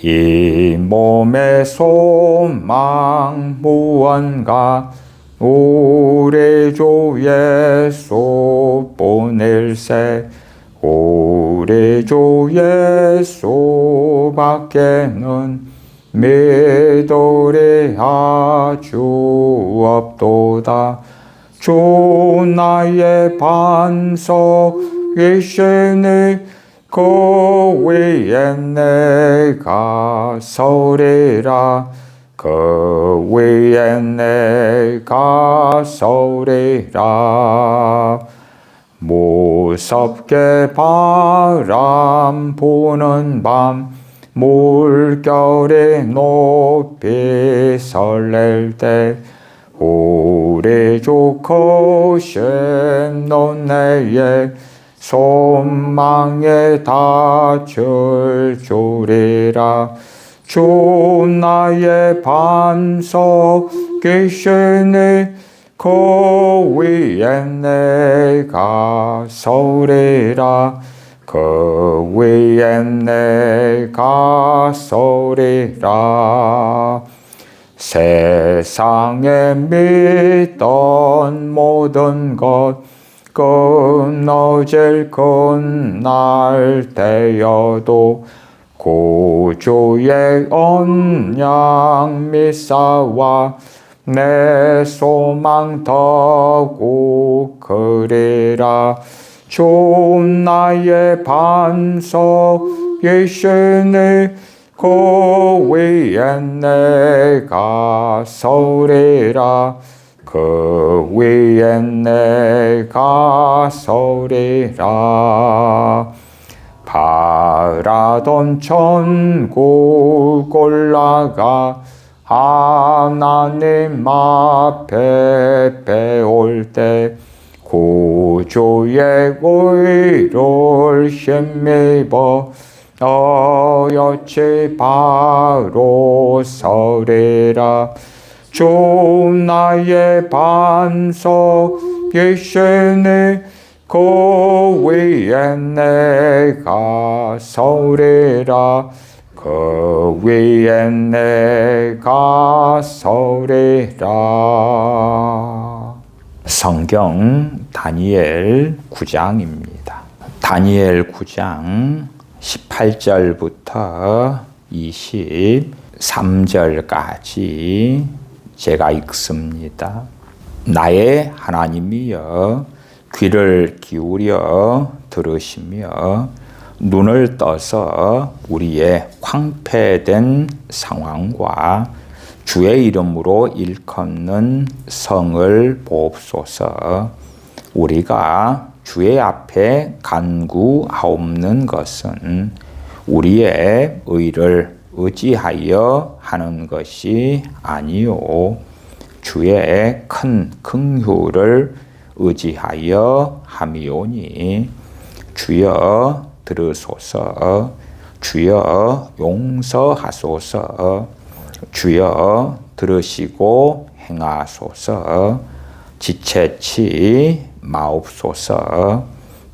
이 몸의 소망 무언가 우리 주 예수 보낼세. 우리 주 예수 밖에는 믿으리 아주 없도다. 주 나의 반석이시니 그 위에 내가 서리라. 그 위에 내가 서리라. 무섭게 바람 부는 밤 물결이 높이 설렐 때 우리 주 크신 은혜에 소망에 닿을 줄이라. 주 나의 반석이시니 그 위에 내가 서리라. 그 위에 내가 서리라. 세상에 믿던 모든 것 끊어질 그날 되어도 구주의 언약 미사와 내 소망 더욱 크리라. 주 나의 반석이시니 그 위에 내가 서리라. 그 위에 내가 서리라. 바라던 천국 올라가 하나님 앞에 배울 때 구주의 의를 힘입어 어여치 바로 서리라. 주 나의 반석이시니 그 위에 내가 서리라. 그 위에 내가 서리라. 성경 다니엘 9장입니다. 다니엘 9장 18절부터 23절까지 제가 읽습니다. 나의 하나님이여 귀를 기울여 들으시며 눈을 떠서 우리의 황폐된 상황과 주의 이름으로 일컫는 성을 보옵소서. 우리가 주의 앞에 간구하옵는 것은 우리의 의를 의지하여 하는 것이 아니요 주의 큰 긍휼을 의지하여 함이오니 주여 들으소서. 주여 용서하소서. 주여 들으시고 행하소서. 지체치 마옵소서.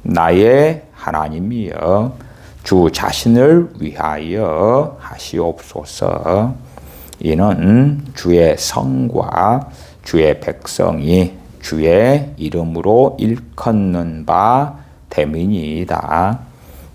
나의 하나님이여 주 자신을 위하여 하시옵소서. 이는 주의 성과 주의 백성이 주의 이름으로 일컫는 바 됨이니이다.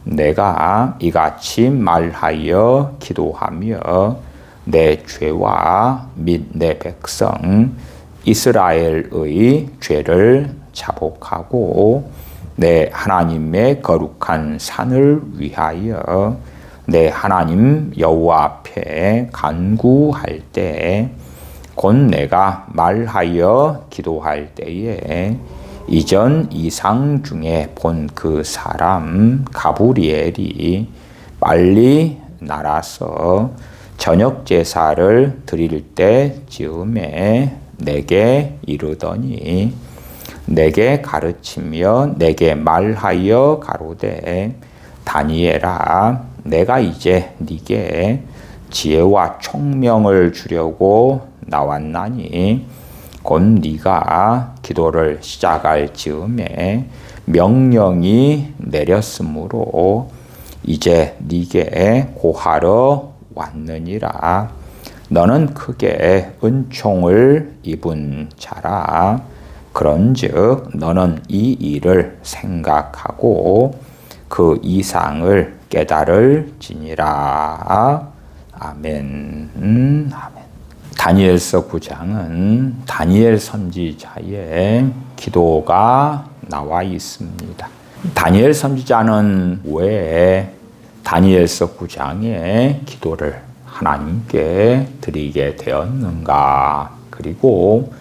내가 이같이 말하여 기도하며 내 죄와 및 내 백성 이스라엘의 죄를 자복하고 내 하나님의 거룩한 산을 위하여 내 하나님 여호와 앞에 간구할 때 곧 내가 말하여 기도할 때에 이전 이상 중에 본 그 사람 가브리엘이 빨리 날아서 저녁 제사를 드릴 때 즈음에 내게 이르더니 내게 가르치며 내게 말하여 가로되 다니엘아 내가 이제 네게 지혜와 총명을 주려고 나왔나니 곧 네가 기도를 시작할 즈음에 명령이 내렸으므로 이제 네게 고하러 왔느니라. 너는 크게 은총을 입은 자라. 그런즉 너는 이 일을 생각하고 그 이상을 깨달을지니라. 아멘. 아멘. 다니엘서 9장은 다니엘 선지자의 기도가 나와 있습니다. 다니엘 선지자는 왜 다니엘서 9장의 기도를 하나님께 드리게 되었는가? 그리고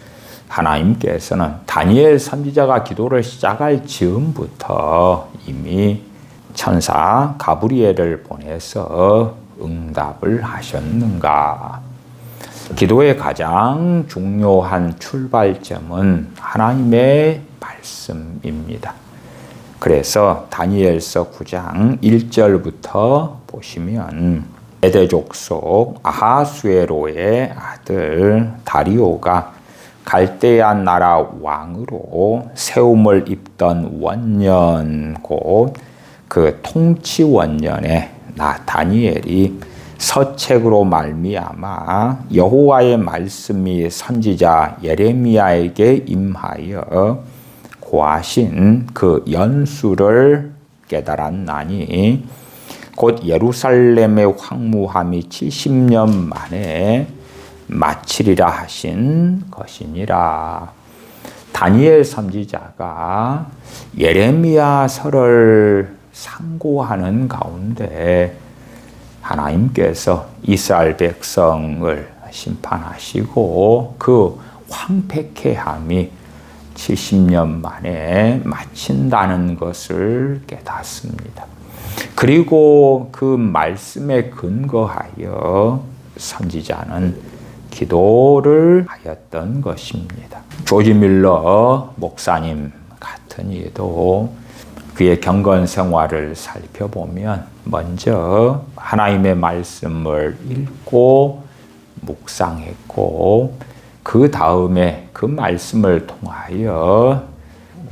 하나님께서는 다니엘 선지자가 기도를 시작할 즈음부터 이미 천사 가브리엘을 보내서 응답을 하셨는가? 기도의 가장 중요한 출발점은 하나님의 말씀입니다. 그래서 다니엘서 9장 1절부터 보시면 메대 족속 아하수에로의 아들 다리오가 갈대아 나라 왕으로 세움을 입던 원년 곧 그 통치 원년에 나 다니엘이 서책으로 말미암아 여호와의 말씀이 선지자 예레미야에게 임하여 고하신 그 연수를 깨달았나니 곧 예루살렘의 황무함이 70년 만에 마치리라 하신 것이니라. 다니엘 선지자가 예레미야서를 상고하는 가운데 하나님께서 이스라엘 백성을 심판하시고 그 황폐케함이 70년 만에 마친다는 것을 깨닫습니다. 그리고 그 말씀에 근거하여 선지자는 기도를 하였던 것입니다. 조지 밀러 목사님 같은 이도 그의 경건 생활을 살펴보면 먼저 하나님의 말씀을 읽고 묵상했고 그 다음에 그 말씀을 통하여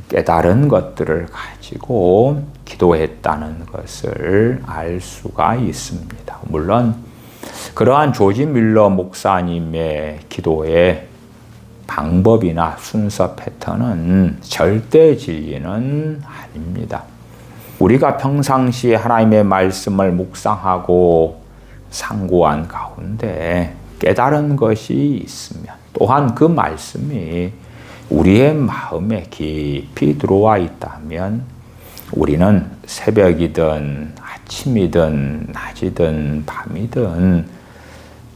깨달은 것들을 가지고 기도했다는 것을 알 수가 있습니다. 물론 그러한 조지 밀러 목사님의 기도의 방법이나 순서 패턴은 절대 진리는 아닙니다. 우리가 평상시에 하나님의 말씀을 묵상하고 상고한 가운데 깨달은 것이 있으면 또한 그 말씀이 우리의 마음에 깊이 들어와 있다면 우리는 새벽이든 아침이든 낮이든 밤이든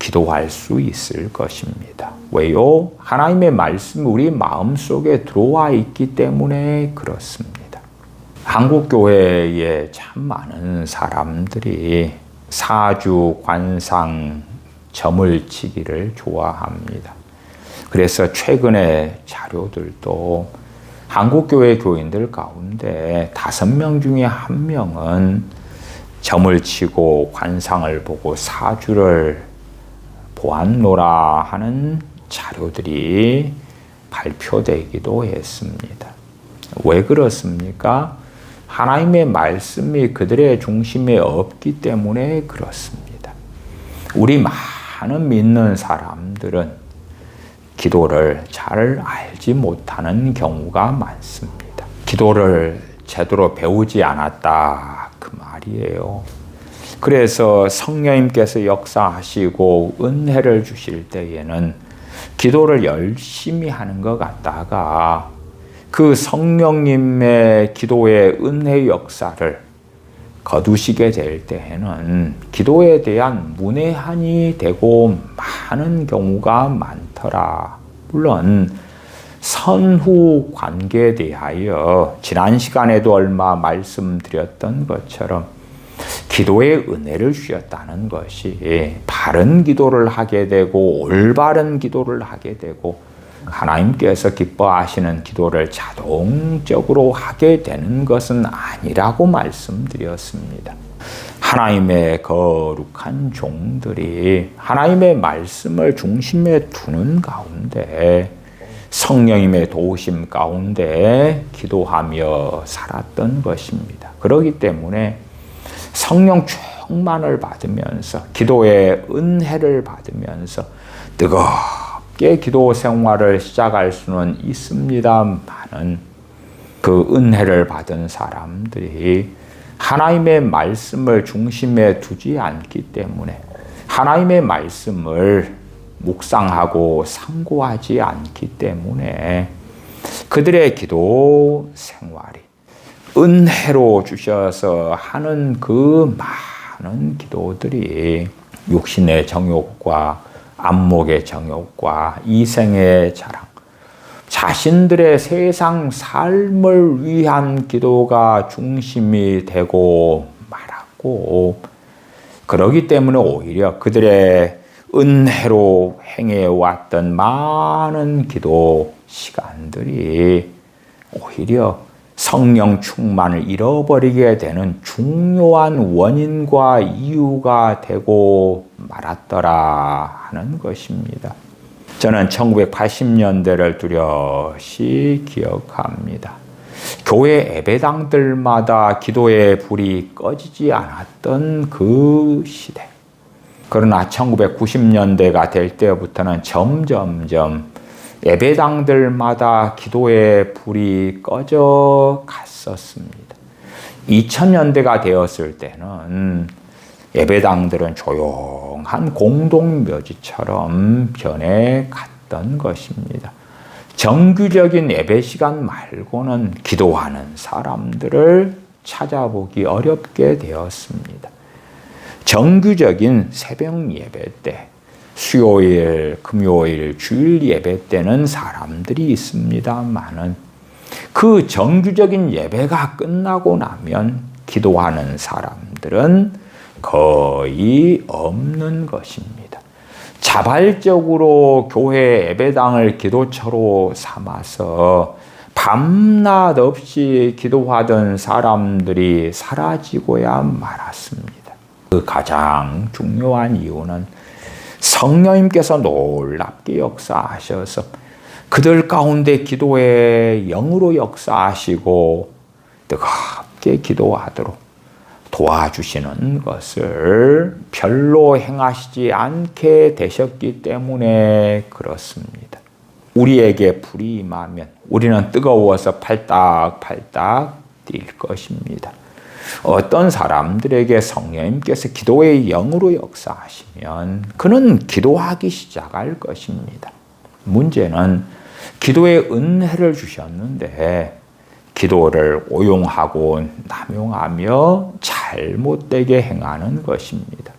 기도할 수 있을 것입니다. 왜요? 하나님의 말씀이 우리 마음속에 들어와 있기 때문에 그렇습니다. 한국 교회에 참 많은 사람들이 사주, 관상, 점을 치기를 좋아합니다. 그래서 최근에 자료들도 한국 교회 교인들 가운데 5명 중에 1명은 점을 치고 관상을 보고 사주를 보았노라 하는 자료들이 발표되기도 했습니다. 왜 그렇습니까? 하나님의 말씀이 그들의 중심에 없기 때문에 그렇습니다. 우리 많은 믿는 사람들은 기도를 잘 알지 못하는 경우가 많습니다. 기도를 제대로 배우지 않았다 그 말이에요. 그래서 성령님께서 역사하시고 은혜를 주실 때에는 기도를 열심히 하는 것 같다가 그 성령님의 기도의 은혜 역사를 거두시게 될 때에는 기도에 대한 문외한이 되고 많은 경우가 많더라. 물론 선후 관계에 대하여 지난 시간에도 얼마 말씀드렸던 것처럼 기도의 은혜를 주셨다는 것이 바른 기도를 하게 되고 올바른 기도를 하게 되고 하나님께서 기뻐하시는 기도를 자동적으로 하게 되는 것은 아니라고 말씀드렸습니다. 하나님의 거룩한 종들이 하나님의 말씀을 중심에 두는 가운데 성령님의 도우심 가운데 기도하며 살았던 것입니다. 그렇기 때문에 성령 충만을 받으면서 기도의 은혜를 받으면서 뜨겁게 기도 생활을 시작할 수는 있습니다만은 그 은혜를 받은 사람들이 하나님의 말씀을 중심에 두지 않기 때문에 하나님의 말씀을 묵상하고 상고하지 않기 때문에 그들의 기도 생활이 은혜로 주셔서 하는 그 많은 기도들이 육신의 정욕과 안목의 정욕과 이생의 자랑, 자신들의 세상 삶을 위한 기도가 중심이 되고 말았고, 그러기 때문에 오히려 그들의 은혜로 행해왔던 많은 기도 시간들이 오히려 성령 충만을 잃어버리게 되는 중요한 원인과 이유가 되고 말았더라 하는 것입니다. 저는 1980년대를 뚜렷이 기억합니다. 교회 예배당들마다 기도의 불이 꺼지지 않았던 그 시대. 그러나 1990년대가 될 때부터는 점점점 예배당들마다 기도의 불이 꺼져 갔었습니다. 2000년대가 되었을 때는 예배당들은 조용한 공동묘지처럼 변해갔던 것입니다. 정규적인 예배 시간 말고는 기도하는 사람들을 찾아보기 어렵게 되었습니다. 정규적인 새벽 예배 때, 수요일, 금요일, 주일 예배 때는 사람들이 있습니다만은 그 정규적인 예배가 끝나고 나면 기도하는 사람들은 거의 없는 것입니다. 자발적으로 교회 예배당을 기도처로 삼아서 밤낮 없이 기도하던 사람들이 사라지고야 말았습니다. 그 가장 중요한 이유는 성령님께서 놀랍게 역사하셔서 그들 가운데 기도의 영으로 역사하시고 뜨겁게 기도하도록 도와주시는 것을 별로 행하시지 않게 되셨기 때문에 그렇습니다. 우리에게 불이 임하면 우리는 뜨거워서 팔딱팔딱 뛸 것입니다. 어떤 사람들에게 성령님께서 기도의 영으로 역사하시면 그는 기도하기 시작할 것입니다. 문제는 기도의 은혜를 주셨는데 기도를 오용하고 남용하며 잘못되게 행하는 것입니다.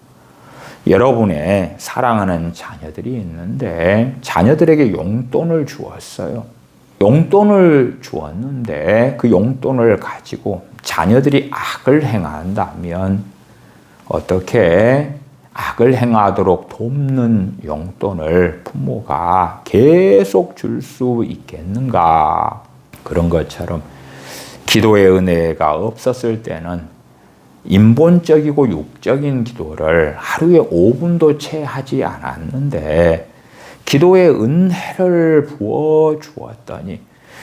여러분의 사랑하는 자녀들이 있는데 자녀들에게 용돈을 주었어요. 용돈을 주었는데 그 용돈을 가지고 자녀들이 악을 행한다면 어떻게 악을 행하도록 돕는 용돈을 부모가 계속 줄 수 있겠는가? 그런 것처럼 기도의 은혜가 없었을 때는 인본적이고 육적인 기도를 하루에 5분도 채 하지 않았는데 기도의 은혜를 부어 주었더니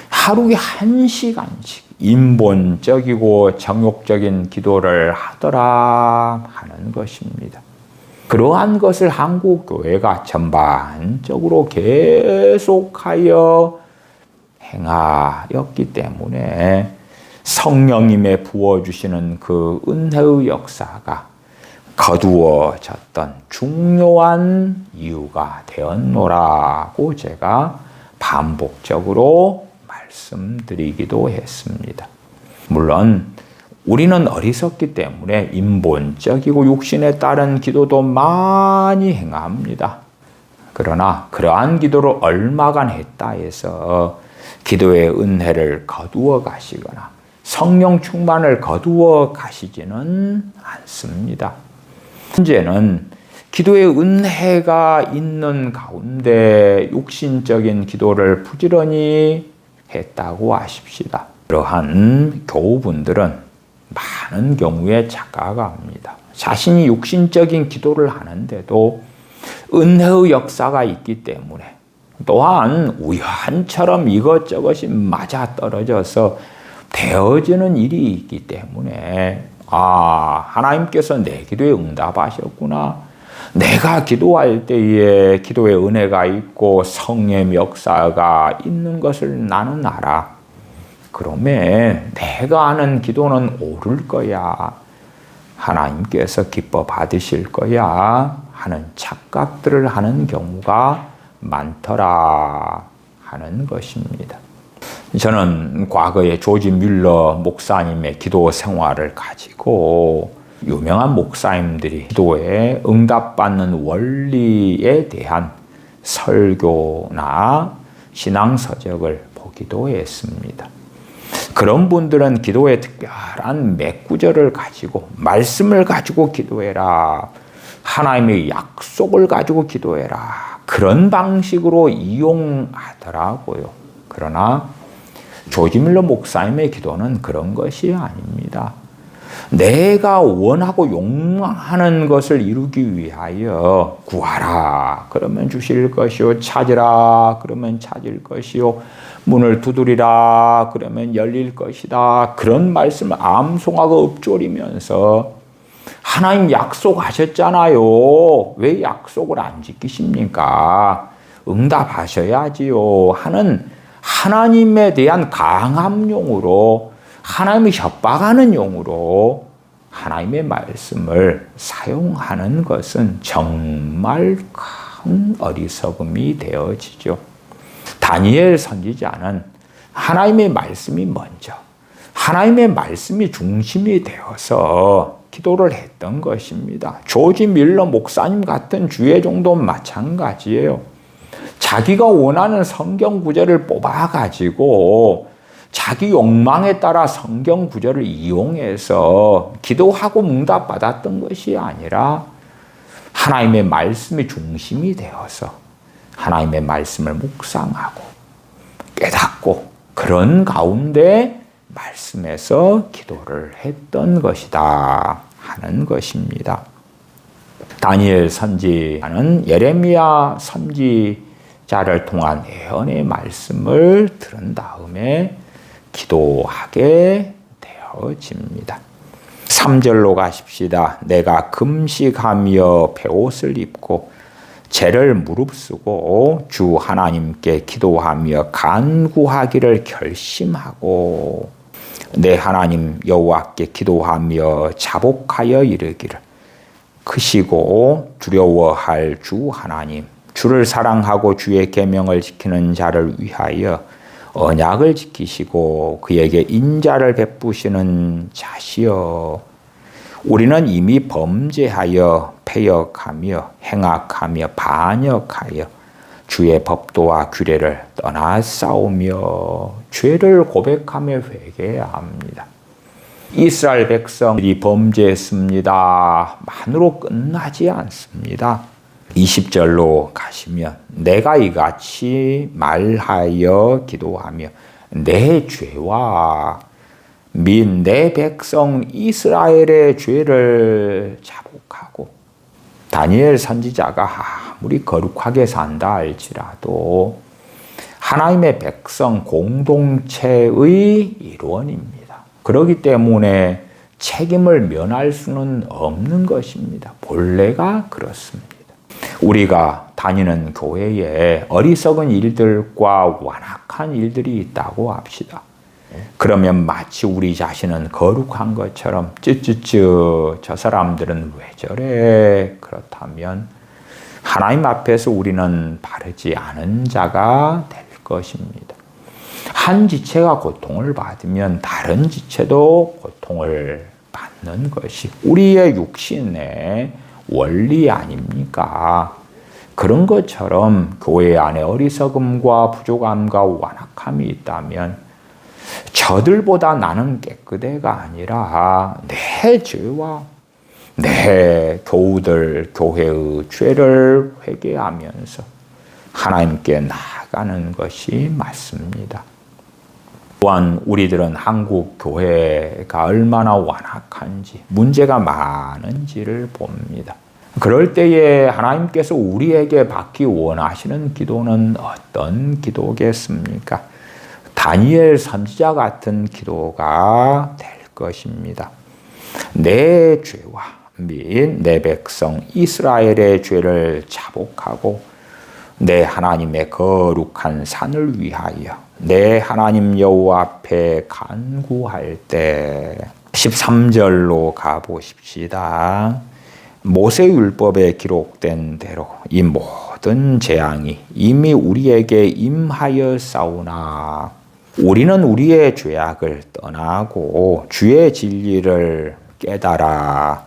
하루에 1시간씩 인본적이고 정욕적인 기도를 하더라 하는 것입니다. 그러한 것을 한국 교회가 전반적으로 계속하여 행하였기 때문에 성령님의 부어주시는 그 은혜의 역사가 거두어졌던 중요한 이유가 되었노라고 제가 반복적으로 말씀드리기도 했습니다. 물론 우리는 어리석기 때문에 인본적이고 육신에 따른 기도도 많이 행합니다. 그러나 그러한 기도를 얼마간 했다 해서 기도의 은혜를 거두어 가시거나 성령 충만을 거두어 가시지는 않습니다. 문제는 기도의 은혜가 있는 가운데 육신적인 기도를 부지런히 했다고 하십시다. 그러한 교우분들은 많은 경우에 착각합니다. 자신이 육신적인 기도를 하는데도 은혜의 역사가 있기 때문에 또한 우연처럼 이것저것이 맞아떨어져서 되어지는 일이 있기 때문에 아, 하나님께서 내 기도에 응답하셨구나. 내가 기도할 때에 기도의 은혜가 있고 성령의 역사가 있는 것을 나는 알아. 그러면 내가 하는 기도는 옳을 거야. 하나님께서 기뻐 받으실 거야 하는 착각들을 하는 경우가 많더라 하는 것입니다. 저는 과거에 조지 뮬러 목사님의 기도 생활을 가지고 유명한 목사님들이 기도에 응답받는 원리에 대한 설교나 신앙서적을 보기도 했습니다. 그런 분들은 기도에 특별한 맥구절을 가지고 말씀을 가지고 기도해라. 하나님의 약속을 가지고 기도해라. 그런 방식으로 이용하더라고요. 그러나 조지 뮬러 목사님의 기도는 그런 것이 아닙니다. 내가 원하고 욕망하는 것을 이루기 위하여 구하라. 그러면 주실 것이요. 찾으라. 그러면 찾을 것이요. 문을 두드리라. 그러면 열릴 것이다. 그런 말씀을 암송하고 읊조리면서 하나님 약속하셨잖아요. 왜 약속을 안 지키십니까? 응답하셔야지요. 하는 하나님에 대한 강압용으로 하나님을 협박하는 용으로 하나님의 말씀을 사용하는 것은 정말 큰 어리석음이 되어지죠. 다니엘 선지자는 하나님의 말씀이 먼저, 하나님의 말씀이 중심이 되어서 기도를 했던 것입니다. 조지 뮬러 목사님 같은 주의종도 마찬가지예요. 자기가 원하는 성경 구절을 뽑아가지고 자기 욕망에 따라 성경 구절을 이용해서 기도하고 응답받았던 것이 아니라 하나님의 말씀이 중심이 되어서 하나님의 말씀을 묵상하고 깨닫고 그런 가운데 말씀에서 기도를 했던 것이다 하는 것입니다. 다니엘 선지자는 예레미야 선지자를 통한 예언의 말씀을 들은 다음에 기도하게 되어집니다. 3절로 가십시다. 내가 금식하며 베옷을 입고 죄를 무릅쓰고 주 하나님께 기도하며 간구하기를 결심하고 내 하나님 여호와께 기도하며 자복하여 이르기를 크시고 두려워할 주 하나님 주를 사랑하고 주의 계명을 지키는 자를 위하여 언약을 지키시고 그에게 인자를 베푸시는 자시여 우리는 이미 범죄하여 패역하며 행악하며 반역하여 주의 법도와 규례를 떠나 싸우며 죄를 고백하며 회개해야 합니다. 이스라엘 백성들이 범죄했습니다. 만으로 끝나지 않습니다. 20절로 가시면 내가 이같이 말하여 기도하며 내 죄와 및 내 백성 이스라엘의 죄를 자복하고 다니엘 선지자가 아무리 거룩하게 산다 할지라도 하나님의 백성 공동체의 일원입니다. 그렇기 때문에 책임을 면할 수는 없는 것입니다. 본래가 그렇습니다. 우리가 다니는 교회에 어리석은 일들과 완악한 일들이 있다고 합시다. 그러면 마치 우리 자신은 거룩한 것처럼 쯔쯔쯔 저 사람들은 왜 저래? 그렇다면 하나님 앞에서 우리는 바르지 않은 자가 될 것입니다. 한 지체가 고통을 받으면 다른 지체도 고통을 받는 것이 우리의 육신의 원리 아닙니까? 그런 것처럼 교회 안에 어리석음과 부족함과 완악함이 있다면 저들보다 나는 깨끗해가 아니라 내 죄와 내 교우들 교회의 죄를 회개하면서 하나님께 나아가는 것이 맞습니다. 또한 우리들은 한국 교회가 얼마나 완악한지 문제가 많은지를 봅니다. 그럴 때에 하나님께서 우리에게 받기 원하시는 기도는 어떤 기도겠습니까? 다니엘 선지자 같은 기도가 될 것입니다. 내 죄와 및 내 백성 이스라엘의 죄를 자복하고 내 하나님의 거룩한 산을 위하여 내 하나님 여호와 앞에 간구할 때 13절로 가보십시다. 모세율법에 기록된 대로 이 모든 재앙이 이미 우리에게 임하였사오나 우리는 우리의 죄악을 떠나고 주의 진리를 깨달아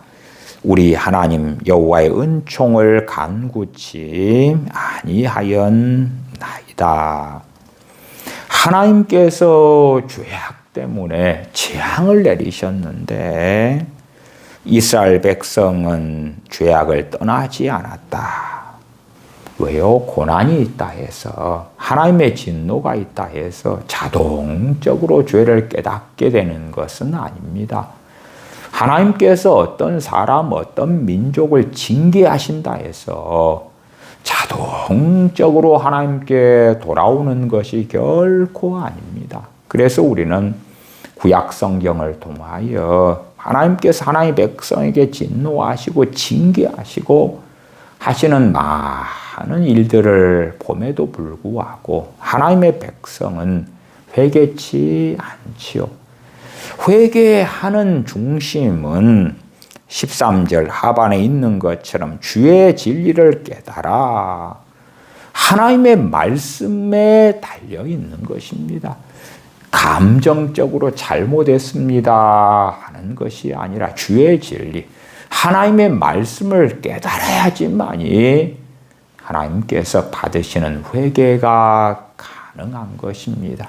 우리 하나님 여호와의 은총을 간구치 아니하였나이다. 하나님께서 죄악 때문에 재앙을 내리셨는데 이스라엘 백성은 죄악을 떠나지 않았다. 왜요? 고난이 있다 해서, 하나님의 진노가 있다 해서 자동적으로 죄를 깨닫게 되는 것은 아닙니다. 하나님께서 어떤 사람, 어떤 민족을 징계하신다 해서 자동적으로 하나님께 돌아오는 것이 결코 아닙니다. 그래서 우리는 구약 성경을 통하여 하나님께서 하나님의 백성에게 진노하시고 징계하시고 하시는 많은 일들을 봄에도 불구하고 하나님의 백성은 회개치 않지요. 회개하는 중심은 13절 하반에 있는 것처럼 주의 진리를 깨달아 하나님의 말씀에 달려 있는 것입니다. 감정적으로 잘못했습니다 하는 것이 아니라 주의 진리, 하나님의 말씀을 깨달아야지만이 하나님께서 받으시는 회개가 가능한 것입니다.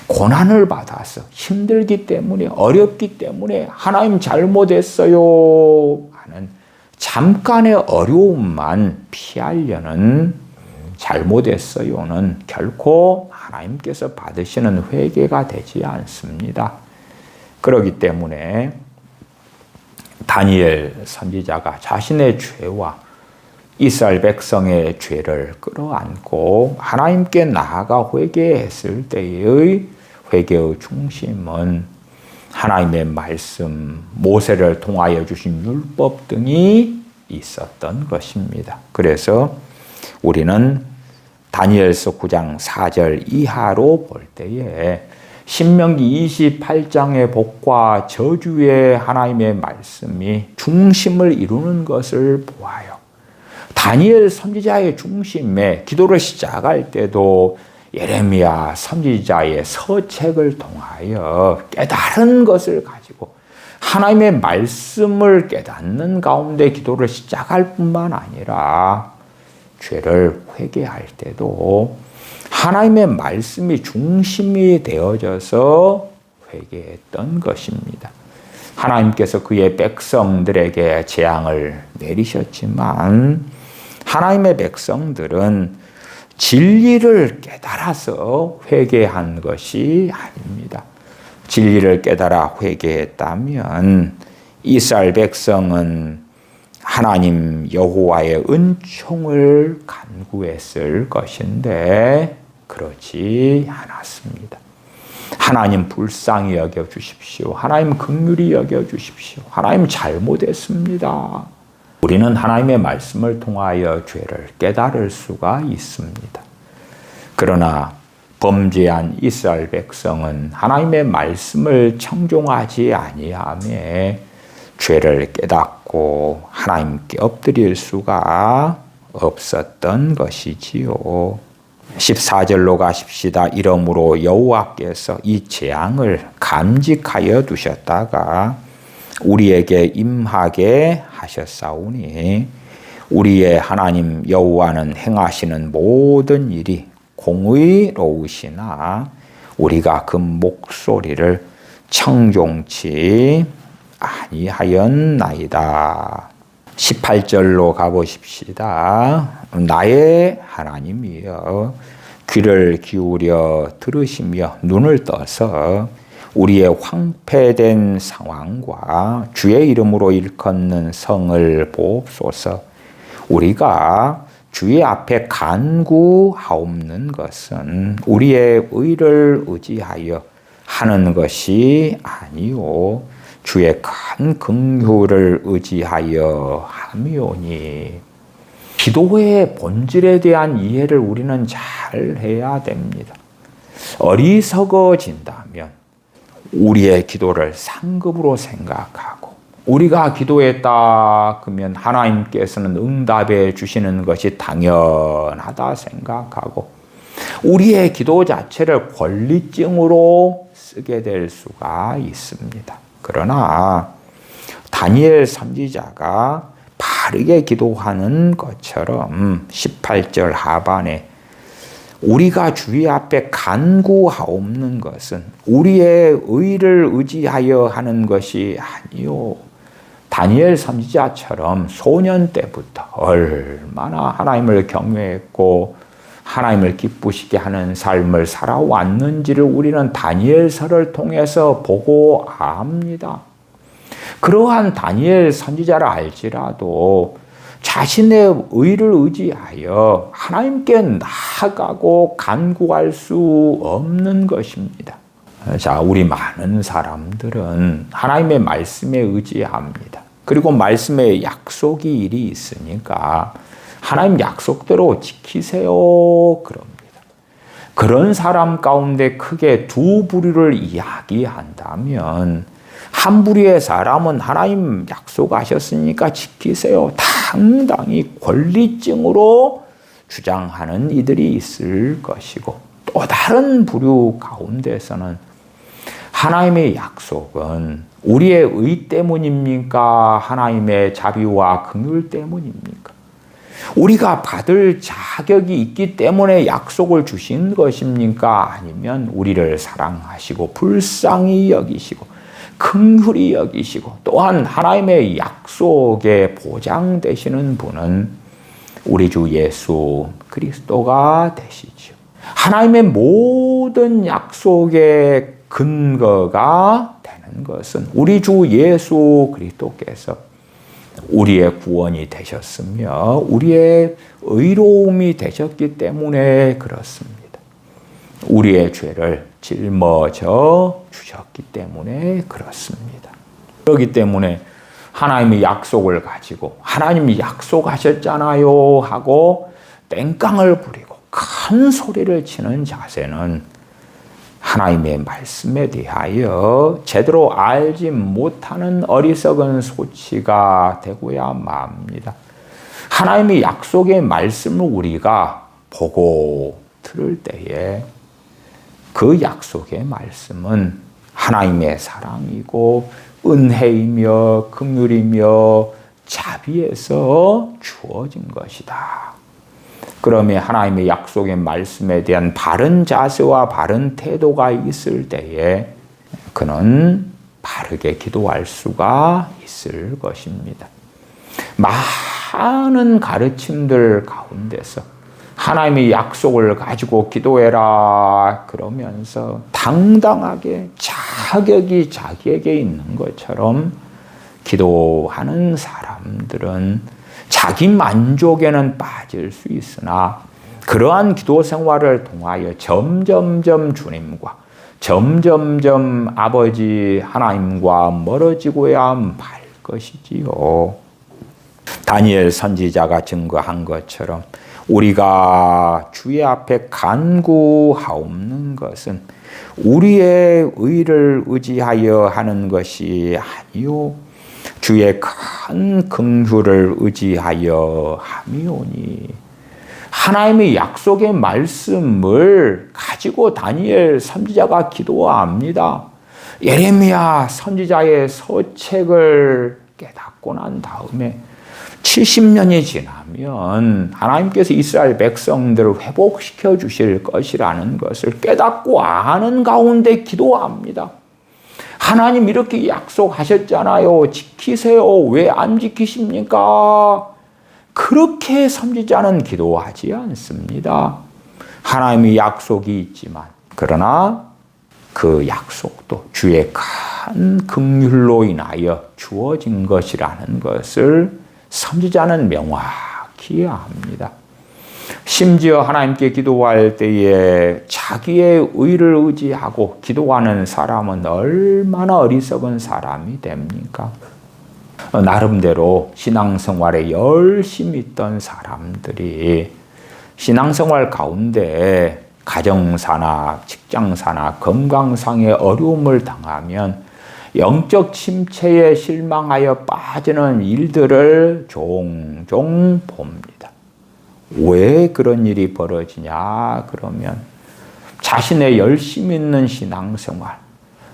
고난을 받아서 힘들기 때문에 어렵기 때문에 하나님 잘못했어요 하는 잠깐의 어려움만 피하려는 잘못했어요는 결코 하나님께서 받으시는 회개가 되지 않습니다. 그렇기 때문에 다니엘 선지자가 자신의 죄와 이스라엘 백성의 죄를 끌어안고 하나님께 나아가 회개했을 때의 회개의 중심은 하나님의 말씀, 모세를 통하여 주신 율법 등이 있었던 것입니다. 그래서 우리는 다니엘서 9장 4절 이하로 볼 때에 신명기 28장의 복과 저주의 하나님의 말씀이 중심을 이루는 것을 보아요. 다니엘 선지자의 중심에 기도를 시작할 때도 예레미야 선지자의 서책을 통하여 깨달은 것을 가지고 하나님의 말씀을 깨닫는 가운데 기도를 시작할 뿐만 아니라 죄를 회개할 때도 하나님의 말씀이 중심이 되어져서 회개했던 것입니다. 하나님께서 그의 백성들에게 재앙을 내리셨지만 하나님의 백성들은 진리를 깨달아서 회개한 것이 아닙니다. 진리를 깨달아 회개했다면 이스라엘 백성은 하나님 여호와의 은총을 간구했을 것인데 그렇지 않았습니다. 하나님 불쌍히 여겨주십시오. 하나님 긍휼히 여겨주십시오. 하나님 잘못했습니다. 우리는 하나님의 말씀을 통하여 죄를 깨달을 수가 있습니다. 그러나 범죄한 이스라엘 백성은 하나님의 말씀을 청종하지 아니하며 죄를 깨닫고 하나님께 엎드릴 수가 없었던 것이지요. 14절로 가십시다. 이러므로 여호와께서 이 재앙을 감직하여 두셨다가 우리에게 임하게 하셨사오니 우리의 하나님 여호와는 행하시는 모든 일이 공의로우시나 우리가 그 목소리를 청종치 아니하였나이다. 18절로 가보십시다. 나의 하나님이여 귀를 기울여 들으시며 눈을 떠서 우리의 황폐된 상황과 주의 이름으로 일컫는 성을 보옵소서. 우리가 주의 앞에 간구하옵는 것은 우리의 의를 의지하여 하는 것이 아니요 주의 큰 긍휼을 의지하여 함이오니. 기도의 본질에 대한 이해를 우리는 잘 해야 됩니다. 어리석어진다면 우리의 기도를 상급으로 생각하고, 우리가 기도했다 그러면 하나님께서는 응답해 주시는 것이 당연하다 생각하고, 우리의 기도 자체를 권리증으로 쓰게 될 수가 있습니다. 그러나 다니엘 선지자가 바르게 기도하는 것처럼 18절 하반에 우리가 주의 앞에 간구하옵는 것은 우리의 의를 의지하여 하는 것이 아니요, 다니엘 선지자처럼 소년 때부터 얼마나 하나님을 경외했고 하나님을 기쁘시게 하는 삶을 살아왔는지를 우리는 다니엘서를 통해서 보고 압니다. 그러한 다니엘 선지자를 알지라도 자신의 의를 의지하여 하나님께 나아가고 간구할 수 없는 것입니다. 자, 우리 많은 사람들은 하나님의 말씀에 의지합니다. 그리고 말씀에 약속이 일이 있으니까 하나님 약속대로 지키세요 그럽니다. 그런 사람 가운데 크게 두 부류를 이야기한다면, 한 부류의 사람은 하나님 약속하셨으니까 지키세요, 당당히 권리증으로 주장하는 이들이 있을 것이고, 또 다른 부류 가운데서는 하나님의 약속은 우리의 의 때문입니까? 하나님의 자비와 긍휼 때문입니까? 우리가 받을 자격이 있기 때문에 약속을 주신 것입니까? 아니면 우리를 사랑하시고 불쌍히 여기시고 긍휼히 여기시고 또한 하나님의 약속에 보장되시는 분은 우리 주 예수 그리스도가 되시죠. 하나님의 모든 약속의 근거가 되는 것은 우리 주 예수 그리스도께서 우리의 구원이 되셨으며 우리의 의로움이 되셨기 때문에 그렇습니다. 우리의 죄를 짊어져 주셨기 때문에 그렇습니다. 그렇기 때문에 하나님의 약속을 가지고 하나님이 약속하셨잖아요 하고 땡깡을 부리고 큰 소리를 치는 자세는 하나님의 말씀에 대하여 제대로 알지 못하는 어리석은 소치가 되고야 맙니다. 하나님의 약속의 말씀을 우리가 보고 들을 때에 그 약속의 말씀은 하나님의 사랑이고 은혜이며 긍휼이며 자비에서 주어진 것이다. 그러면 하나님의 약속의 말씀에 대한 바른 자세와 바른 태도가 있을 때에 그는 바르게 기도할 수가 있을 것입니다. 많은 가르침들 가운데서 하나님의 약속을 가지고 기도해라 그러면서 당당하게 자격이 자기에게 있는 것처럼 기도하는 사람들은 자기 만족에는 빠질 수 있으나 그러한 기도 생활을 통하여 점점점 주님과 점점점 아버지 하나님과 멀어지고야 말 것이지요. 다니엘 선지자가 증거한 것처럼 우리가 주의 앞에 간구하옵는 것은 우리의 의를 의지하여 하는 것이 아니요 주의 큰 긍휼을 의지하여 함이오니. 하나님의 약속의 말씀을 가지고 다니엘 선지자가 기도합니다. 예레미야 선지자의 서책을 깨닫고 난 다음에 70년이 지나면 하나님께서 이스라엘 백성들을 회복시켜 주실 것이라는 것을 깨닫고 아는 가운데 기도합니다. 하나님 이렇게 약속하셨잖아요. 지키세요. 왜 안 지키십니까? 그렇게 선지자는 기도하지 않습니다. 하나님의 약속이 있지만 그러나 그 약속도 주의 큰 긍휼로 인하여 주어진 것이라는 것을 선지자는 명확히 압니다. 심지어 하나님께 기도할 때에 자기의 의를 의지하고 기도하는 사람은 얼마나 어리석은 사람이 됩니까? 나름대로 신앙생활에 열심히 있던 사람들이 신앙생활 가운데 가정사나 직장사나 건강상의 어려움을 당하면 영적 침체에 실망하여 빠지는 일들을 종종 봅니다. 왜 그런 일이 벌어지냐 그러면 자신의 열심 있는 신앙생활,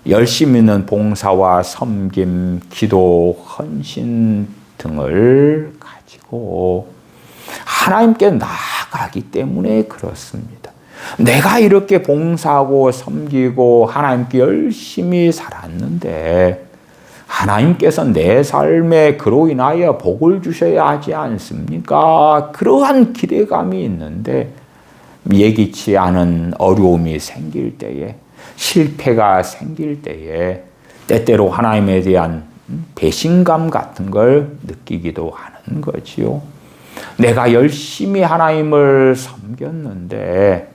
열심 있는 봉사와 섬김, 기도, 헌신 등을 가지고 하나님께 나아가기 때문에 그렇습니다. 내가 이렇게 봉사하고 섬기고 하나님께 열심히 살았는데 하나님께서 내 삶에 그로 인하여 복을 주셔야 하지 않습니까? 그러한 기대감이 있는데 예기치 않은 어려움이 생길 때에, 실패가 생길 때에 때때로 하나님에 대한 배신감 같은 걸 느끼기도 하는 거지요. 내가 열심히 하나님을 섬겼는데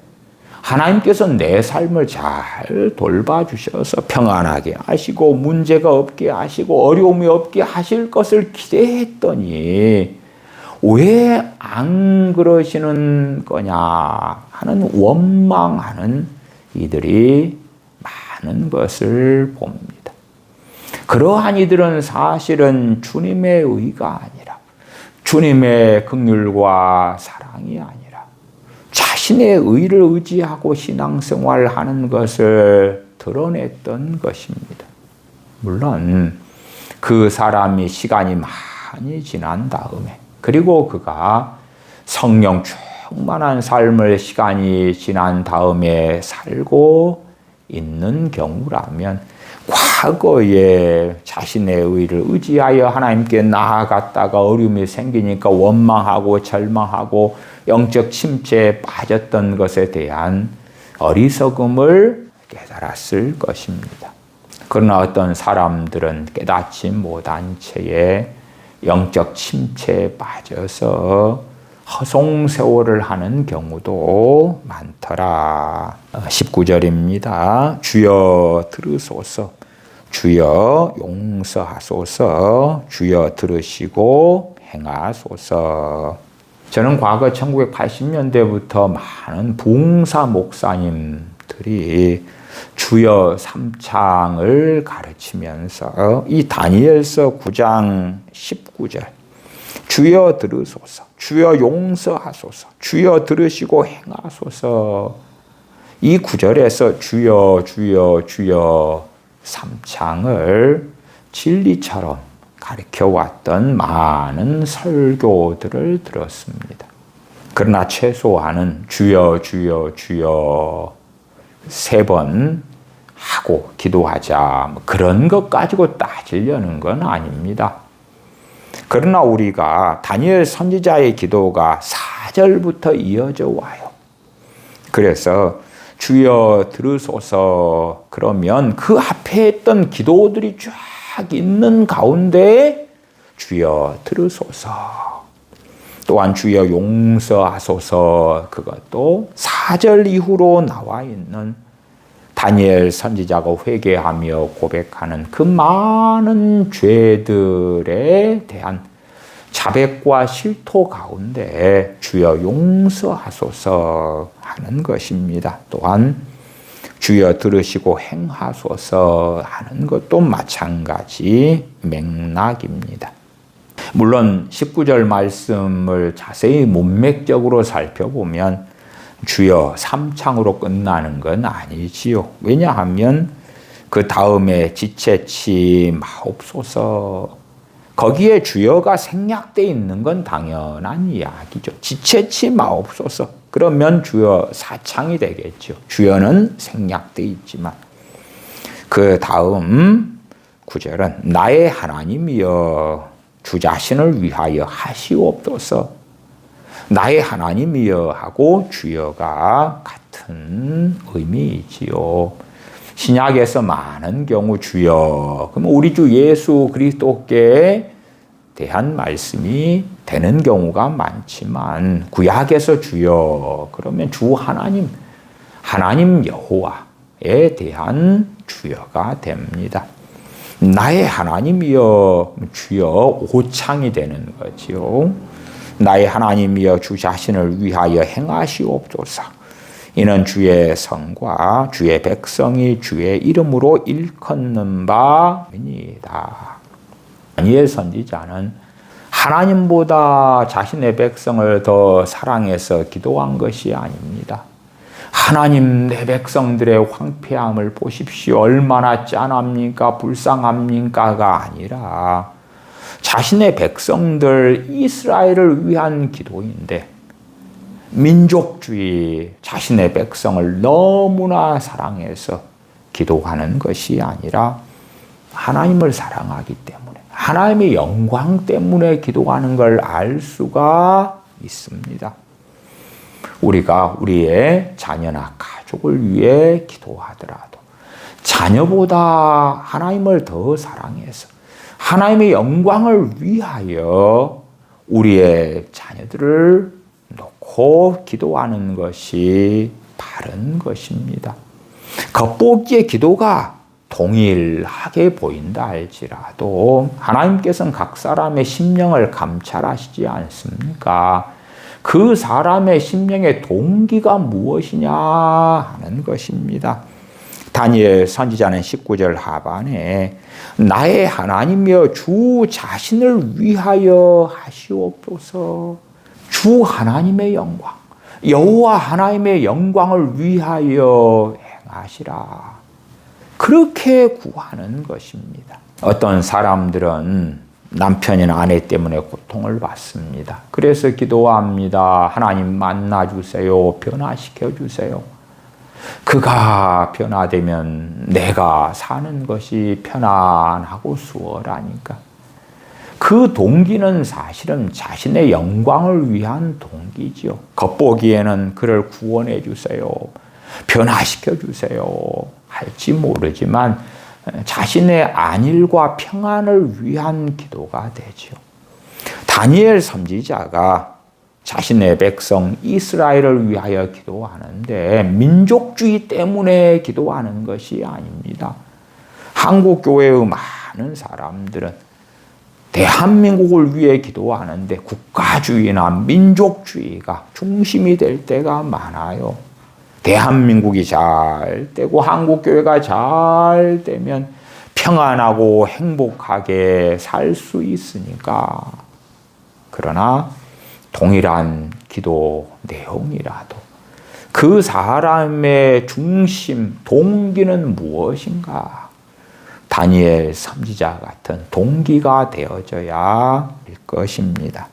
하나님께서 내 삶을 잘 돌봐주셔서 평안하게 하시고 문제가 없게 하시고 어려움이 없게 하실 것을 기대했더니 왜 안 그러시는 거냐 하는 원망하는 이들이 많은 것을 봅니다. 그러한 이들은 사실은 주님의 의가 아니라 주님의 긍휼과 사랑이 아니라 자신의 의를 의지하고 신앙생활하는 것을 드러냈던 것입니다. 물론 그 사람이 시간이 많이 지난 다음에 그리고 그가 성령 충만한 삶을 시간이 지난 다음에 살고 있는 경우라면 과거에 자신의 의를 의지하여 하나님께 나아갔다가 어려움이 생기니까 원망하고 절망하고 영적 침체에 빠졌던 것에 대한 어리석음을 깨달았을 것입니다. 그러나 어떤 사람들은 깨닫지 못한 채에 영적 침체에 빠져서 허송세월을 하는 경우도 많더라. 19절입니다. 주여 들으소서, 주여 용서하소서, 주여 들으시고 행하소서. 저는 과거 1980년대부터 많은 부흥사 목사님들이 주여 삼창을 가르치면서 이 다니엘서 9장 19절 주여 들으소서, 주여 용서하소서, 주여 들으시고 행하소서, 이 구절에서 주여 주여 주여 삼창을 진리처럼 가르쳐왔던 많은 설교들을 들었습니다. 그러나 최소한은 주여 주여 주여 3번 하고 기도하자 그런 것 가지고 따지려는 건 아닙니다. 그러나 우리가 다니엘 선지자의 기도가 4절부터 이어져 와요. 그래서 주여 들으소서 그러면 그 앞에 했던 기도들이 쫙 있는 가운데 주여 들으소서, 또한 주여 용서하소서, 그것도 4절 이후로 나와 있는 다니엘 선지자가 회개하며 고백하는 그 많은 죄들에 대한 자백과 실토 가운데 주여 용서하소서 하는 것입니다. 또한 주여 들으시고 행하소서 하는 것도 마찬가지 맥락입니다. 물론 19절 말씀을 자세히 문맥적으로 살펴보면 주여 삼창으로 끝나는 건 아니지요. 왜냐하면 그 다음에 지체치 마옵소서, 거기에 주여가 생략되어 있는 건 당연한 이야기죠. 지체치 마옵소서, 그러면 주여 사창이 되겠죠. 주여는 생략되어 있지만 그 다음 9절은 나의 하나님이여 주 자신을 위하여 하시옵소서, 나의 하나님이여 하고 주여가 같은 의미이지요. 신약에서 많은 경우 주여, 그럼 우리 주 예수 그리스도께 대한 말씀이 되는 경우가 많지만 구약에서 주여 그러면 주 하나님 여호와에 대한 주여가 됩니다. 나의 하나님이여 주여 오창이 되는 거지요. 나의 하나님이여 주 자신을 위하여 행하시옵소서. 이는 주의 성과 주의 백성이 주의 이름으로 일컫는 바입니다. 다니엘 선지자는 하나님보다 자신의 백성을 더 사랑해서 기도한 것이 아닙니다. 하나님 내 백성들의 황폐함을 보십시오. 얼마나 짠합니까? 불쌍합니까가 아니라 자신의 백성들 이스라엘을 위한 기도인데 민족주의 자신의 백성을 너무나 사랑해서 기도하는 것이 아니라 하나님을 사랑하기 때문에 하나님의 영광 때문에 기도하는 걸 알 수가 있습니다. 우리가 우리의 자녀나 가족을 위해 기도하더라도 자녀보다 하나님을 더 사랑해서 하나님의 영광을 위하여 우리의 자녀들을 놓고 기도하는 것이 바른 것입니다. 겉보기에 기도가 동일하게 보인다 할지라도 하나님께서는 각 사람의 심령을 감찰하시지 않습니까? 그 사람의 심령의 동기가 무엇이냐 하는 것입니다. 다니엘 선지자는 19절 하반에 나의 하나님이여 주 자신을 위하여 하시옵소서. 주 하나님의 영광, 여호와 하나님의 영광을 위하여 행하시라. 그렇게 구하는 것입니다. 어떤 사람들은 남편이나 아내 때문에 고통을 받습니다. 그래서 기도합니다. 하나님 만나주세요. 변화시켜주세요. 그가 변화되면 내가 사는 것이 편안하고 수월하니까. 그 동기는 사실은 자신의 영광을 위한 동기지요. 겉보기에는 그를 구원해 주세요. 변화시켜 주세요. 할지 모르지만 자신의 안일과 평안을 위한 기도가 되지요. 다니엘 선지자가 자신의 백성 이스라엘을 위하여 기도하는데 민족주의 때문에 기도하는 것이 아닙니다. 한국 교회의 많은 사람들은 대한민국을 위해 기도하는데 국가주의나 민족주의가 중심이 될 때가 많아요. 대한민국이 잘 되고 한국교회가 잘 되면 평안하고 행복하게 살 수 있으니까. 그러나 동일한 기도 내용이라도 그 사람의 중심, 동기는 무엇인가? 다니엘 선지자 같은 동기가 되어져야 할 것입니다.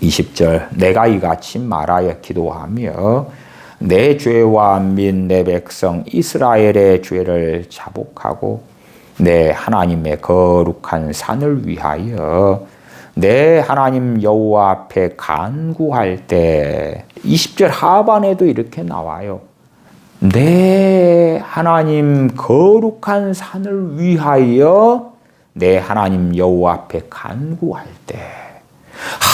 20절 내가 이같이 말하여 기도하며 내 죄와 및 내 백성 이스라엘의 죄를 자복하고 내 하나님의 거룩한 산을 위하여 내 하나님 여호와 앞에 간구할 때 20절 하반에도 이렇게 나와요. 내 하나님 거룩한 산을 위하여 내 하나님 여호와 앞에 간구할 때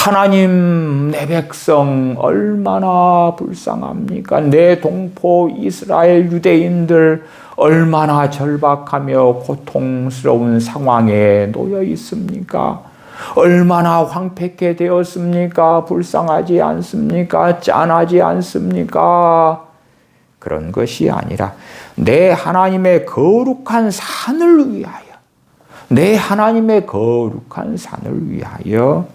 하나님 내 백성 얼마나 불쌍합니까? 내 동포 이스라엘 유대인들 얼마나 절박하며 고통스러운 상황에 놓여 있습니까? 얼마나 황폐케 되었습니까? 불쌍하지 않습니까? 짠하지 않습니까? 그런 것이 아니라 내 하나님의 거룩한 산을 위하여 내 하나님의 거룩한 산을 위하여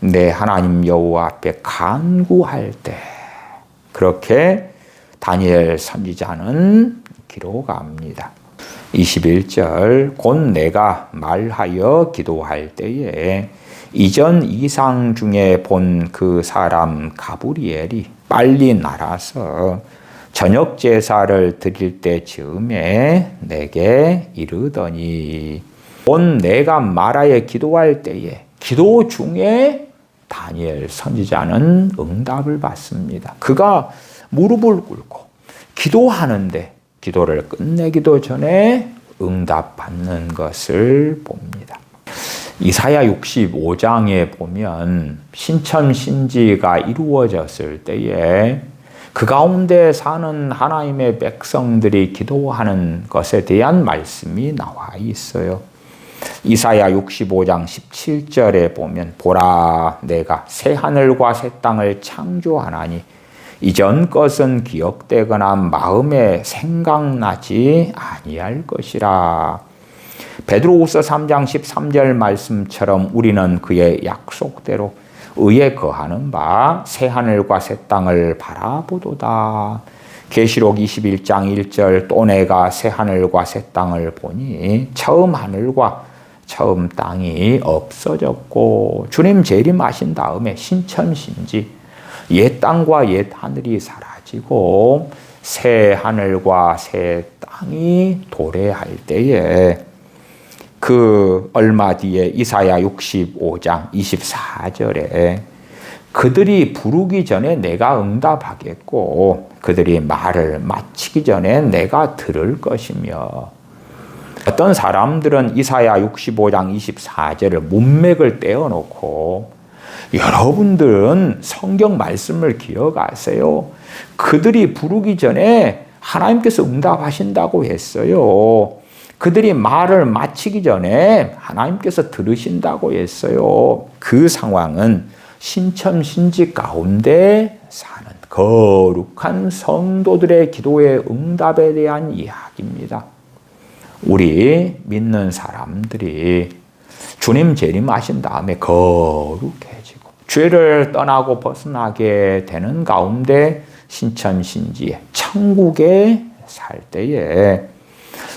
내 하나님 여호와 앞에 간구할 때 그렇게 다니엘 선지자는 기록합니다. 21절 곧 내가 말하여 기도할 때에 이전 이상 중에 본 그 사람 가브리엘이 빨리 날아서 저녁 제사를 드릴 때 즈음에 내게 이르더니 곧 내가 말하여 기도할 때에 기도 중에 다니엘 선지자는 응답을 받습니다. 그가 무릎을 꿇고 기도하는데 기도를 끝내기도 전에 응답받는 것을 봅니다. 이사야 65장에 보면 신천신지가 이루어졌을 때에 그 가운데 사는 하나님의 백성들이 기도하는 것에 대한 말씀이 나와 있어요. 이사야 65장 17절에 보면 보라 내가 새 하늘과 새 땅을 창조하나니 이전 것은 기억되거나 마음에 생각나지 아니할 것이라. 베드로후서 3장 13절 말씀처럼 우리는 그의 약속대로 의에 거하는 바 새 하늘과 새 땅을 바라보도다. 계시록 21장 1절 또 내가 새 하늘과 새 땅을 보니 처음 하늘과 처음 땅이 없어졌고 주님 재림하신 다음에 신천신지 옛 땅과 옛 하늘이 사라지고 새 하늘과 새 땅이 도래할 때에 그 얼마 뒤에 이사야 65장 24절에 그들이 부르기 전에 내가 응답하겠고 그들이 말을 마치기 전에 내가 들을 것이며. 어떤 사람들은 이사야 65장 24절을 문맥을 떼어놓고 여러분들은 성경 말씀을 기억하세요. 그들이 부르기 전에 하나님께서 응답하신다고 했어요. 그들이 말을 마치기 전에 하나님께서 들으신다고 했어요. 그 상황은 신천신지 가운데 사는 거룩한 성도들의 기도의 응답에 대한 이야기입니다. 우리 믿는 사람들이 주님 재림하신 다음에 거룩해지고 죄를 떠나고 벗어나게 되는 가운데 신천신지에 천국에 살 때에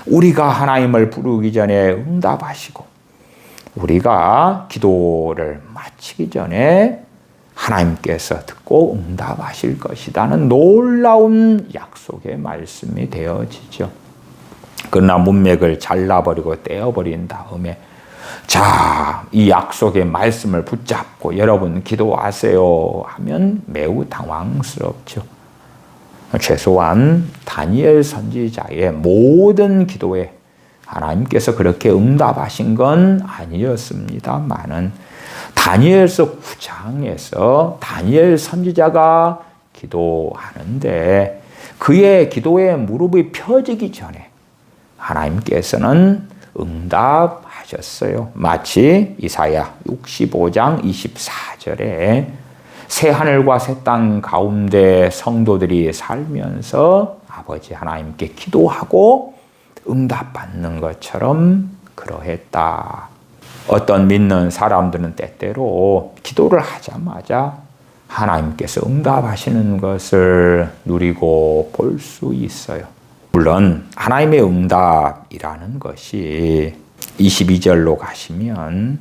우리가 하나님을 부르기 전에 응답하시고 우리가 기도를 마치기 전에 하나님께서 듣고 응답하실 것이라는 놀라운 약속의 말씀이 되어지죠. 그러나 문맥을 잘라버리고 떼어버린 다음에 자, 이 약속의 말씀을 붙잡고 여러분 기도하세요 하면 매우 당황스럽죠. 최소한 다니엘 선지자의 모든 기도에 하나님께서 그렇게 응답하신 건 아니었습니다만은 다니엘서 9장에서 다니엘 선지자가 기도하는데 그의 기도에 무릎이 펴지기 전에 하나님께서는 응답하셨어요. 마치 이사야 65장 24절에 새 하늘과 새 땅 가운데 성도들이 살면서 아버지 하나님께 기도하고 응답받는 것처럼 그러했다. 어떤 믿는 사람들은 때때로 기도를 하자마자 하나님께서 응답하시는 것을 누리고 볼 수 있어요. 물론 하나님의 응답이라는 것이 22절로 가시면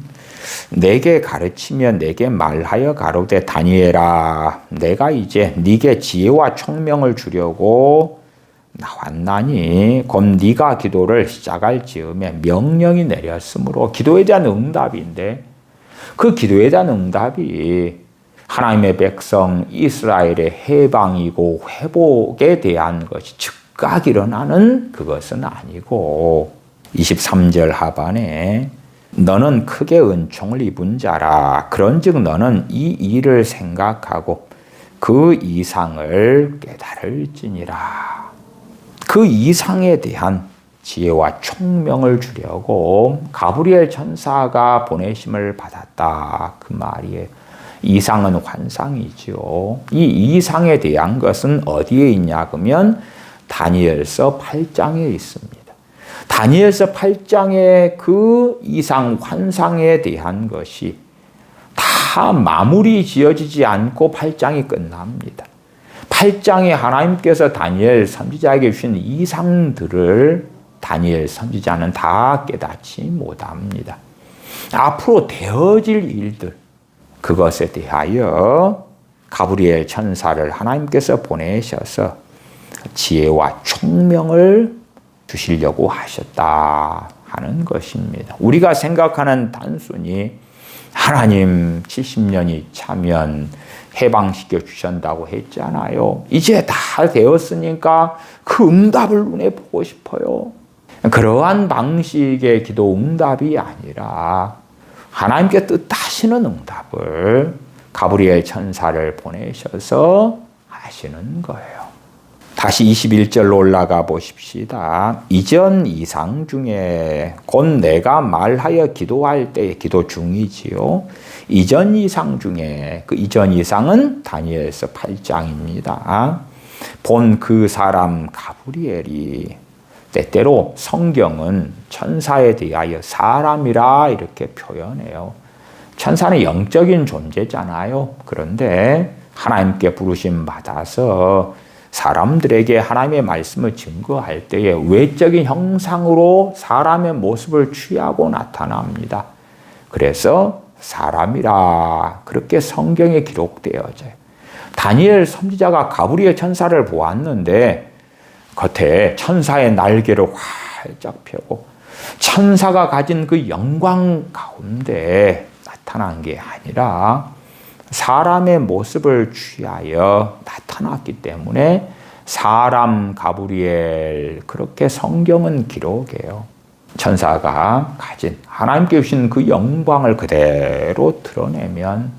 내게 가르치며 내게 말하여 가로되 다니엘아 내가 이제 네게 지혜와 총명을 주려고 나왔나니 곧 네가 기도를 시작할 즈음에 명령이 내렸으므로 기도에 대한 응답인데 그 기도에 대한 응답이 하나님의 백성 이스라엘의 해방이고 회복에 대한 것이 즉각 일어나는 그것은 아니고 23절 하반에 너는 크게 은총을 입은 자라 그런즉 너는 이 일을 생각하고 그 이상을 깨달을지니라. 그 이상에 대한 지혜와 총명을 주려고 가브리엘 천사가 보내심을 받았다. 그 말이에요. 이상은 환상이죠. 이 이상에 대한 것은 어디에 있냐 그러면 다니엘서 8장에 있습니다. 다니엘서 8장의 그 이상 환상에 대한 것이 다 마무리 지어지지 않고 8장이 끝납니다. 8장에 하나님께서 다니엘 선지자에게 주신 이상들을 다니엘 선지자는 다 깨닫지 못합니다. 앞으로 되어질 일들, 그것에 대하여 가브리엘 천사를 하나님께서 보내셔서 지혜와 총명을 주시려고 하셨다 하는 것입니다. 우리가 생각하는 단순히 하나님 70년이 차면 해방시켜 주신다고 했잖아요. 이제 다 되었으니까 그 응답을 눈에 보고 싶어요. 그러한 방식의 기도 응답이 아니라 하나님께 뜻하시는 응답을 가브리엘 천사를 보내셔서 하시는 거예요. 다시 21절로 올라가 보십시다. 이전 이상 중에 곧 내가 말하여 기도할 때의 기도 중이지요. 이전 이상 중에 그 이전 이상은 다니엘서 8장입니다. 본 그 사람 가브리엘이 때때로 성경은 천사에 대하여 사람이라 이렇게 표현해요. 천사는 영적인 존재잖아요. 그런데 하나님께 부르심 받아서 사람들에게 하나님의 말씀을 증거할 때에 외적인 형상으로 사람의 모습을 취하고 나타납니다. 그래서 사람이라 그렇게 성경에 기록되어져요. 다니엘 선지자가 가브리엘 천사를 보았는데 겉에 천사의 날개를 활짝 펴고 천사가 가진 그 영광 가운데 나타난 게 아니라 사람의 모습을 취하여 나타났기 때문에 사람 가브리엘 그렇게 성경은 기록해요. 천사가 가진 하나님께 주신 그 영광을 그대로 드러내면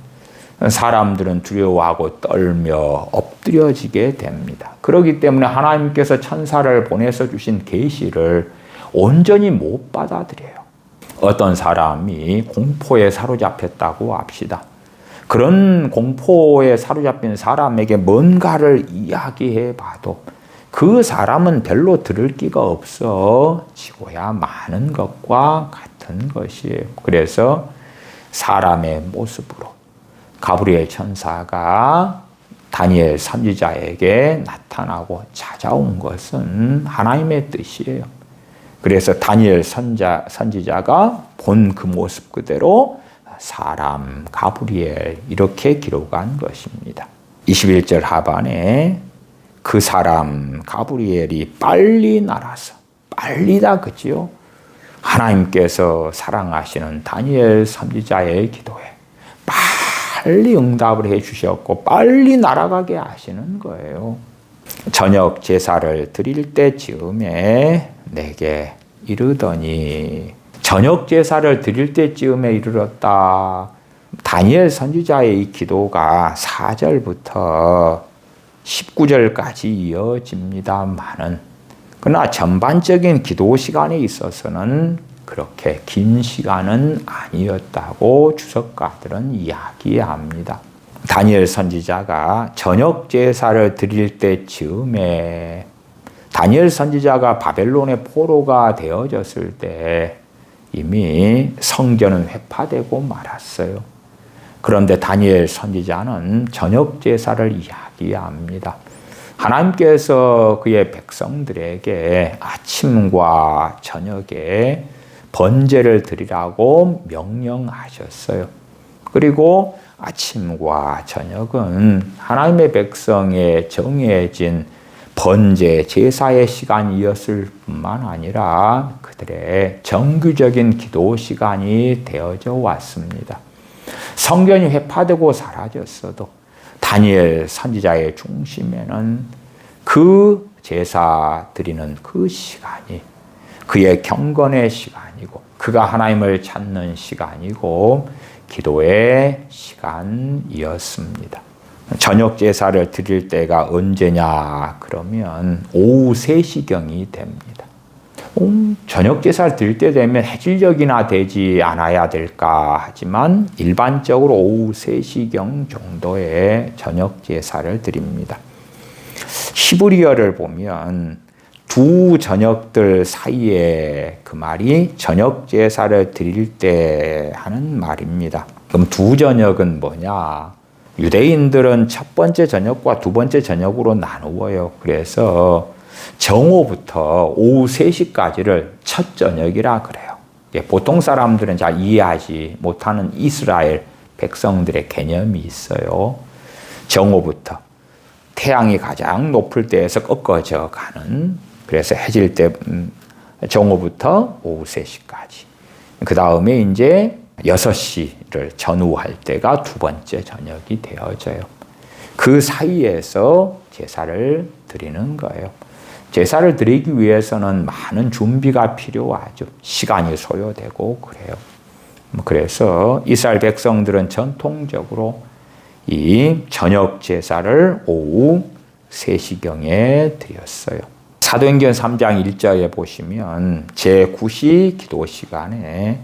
사람들은 두려워하고 떨며 엎드려지게 됩니다. 그렇기 때문에 하나님께서 천사를 보내서 주신 계시를 온전히 못 받아들여요. 어떤 사람이 공포에 사로잡혔다고 합시다. 그런 공포에 사로잡힌 사람에게 뭔가를 이야기해 봐도 그 사람은 별로 들을 기가 없어 지고야 많은 것과 같은 것이에요. 그래서 사람의 모습으로 가브리엘 천사가 다니엘 선지자에게 나타나고 찾아온 것은 하나님의 뜻이에요. 그래서 다니엘 선지자가 본 그 모습 그대로 사람 가브리엘 이렇게 기록한 것입니다. 21절 하반에 그 사람 가브리엘이 빨리 날아서 빨리다 그지요? 하나님께서 사랑하시는 다니엘 선지자의 기도에 빨리 응답을 해 주셨고 빨리 날아가게 하시는 거예요. 저녁 제사를 드릴 때쯤에 내게 이르더니 저녁 제사를 드릴 때쯤에 이르렀다. 다니엘 선지자의 이 기도가 4절부터 19절까지 이어집니다만은 그러나 전반적인 기도 시간에 있어서는 그렇게 긴 시간은 아니었다고 주석가들은 이야기합니다. 다니엘 선지자가 저녁 제사를 드릴 때쯤에 다니엘 선지자가 바벨론의 포로가 되어졌을 때 이미 성전은 회파되고 말았어요. 그런데 다니엘 선지자는 저녁 제사를 이야기합니다. 하나님께서 그의 백성들에게 아침과 저녁에 번제를 드리라고 명령하셨어요. 그리고 아침과 저녁은 하나님의 백성에 정해진 번제 제사의 시간이었을 뿐만 아니라 그들의 정규적인 기도 시간이 되어져 왔습니다. 성전이 회파되고 사라졌어도 다니엘 선지자의 중심에는 그 제사 드리는 그 시간이 그의 경건의 시간이고 그가 하나님을 찾는 시간이고 기도의 시간이었습니다. 저녁 제사를 드릴 때가 언제냐 그러면 오후 3시경이 됩니다. 저녁 제사를 드릴 때 되면 해질녘이나 되지 않아야 될까 하지만 일반적으로 오후 3시경 정도에 저녁 제사를 드립니다. 히브리어를 보면 두 저녁들 사이에 그 말이 저녁 제사를 드릴 때 하는 말입니다. 그럼 두 저녁은 뭐냐? 유대인들은 첫 번째 저녁과 두 번째 저녁으로 나누어요. 그래서 정오부터 오후 3시까지를 첫 저녁이라 그래요. 보통 사람들은 잘 이해하지 못하는 이스라엘 백성들의 개념이 있어요. 정오부터 태양이 가장 높을 때에서 꺾어져 가는 그래서 해질 때 정오부터 오후 3시까지. 그 다음에 이제 6시를 전후할 때가 두 번째 저녁이 되어져요. 그 사이에서 제사를 드리는 거예요. 제사를 드리기 위해서는 많은 준비가 필요하죠. 시간이 소요되고 그래요. 그래서 이스라엘 백성들은 전통적으로 이 저녁 제사를 오후 3시경에 드렸어요. 사도행전 3장 1절에 보시면 제9시 기도 시간에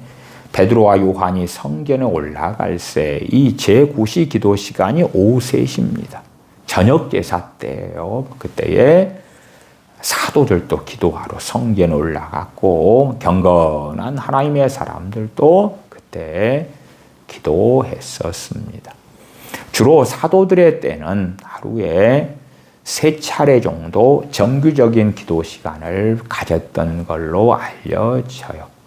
베드로와 요한이 성전에 올라갈 때 이 제9시 기도 시간이 오후 3시입니다. 저녁 제사 때예요. 그때에 사도들도 기도하러 성전에 올라갔고 경건한 하나님의 사람들도 그때 기도했었습니다. 주로 사도들의 때는 하루에 3차례 정도 정규적인 기도 시간을 가졌던 걸로 알려져요.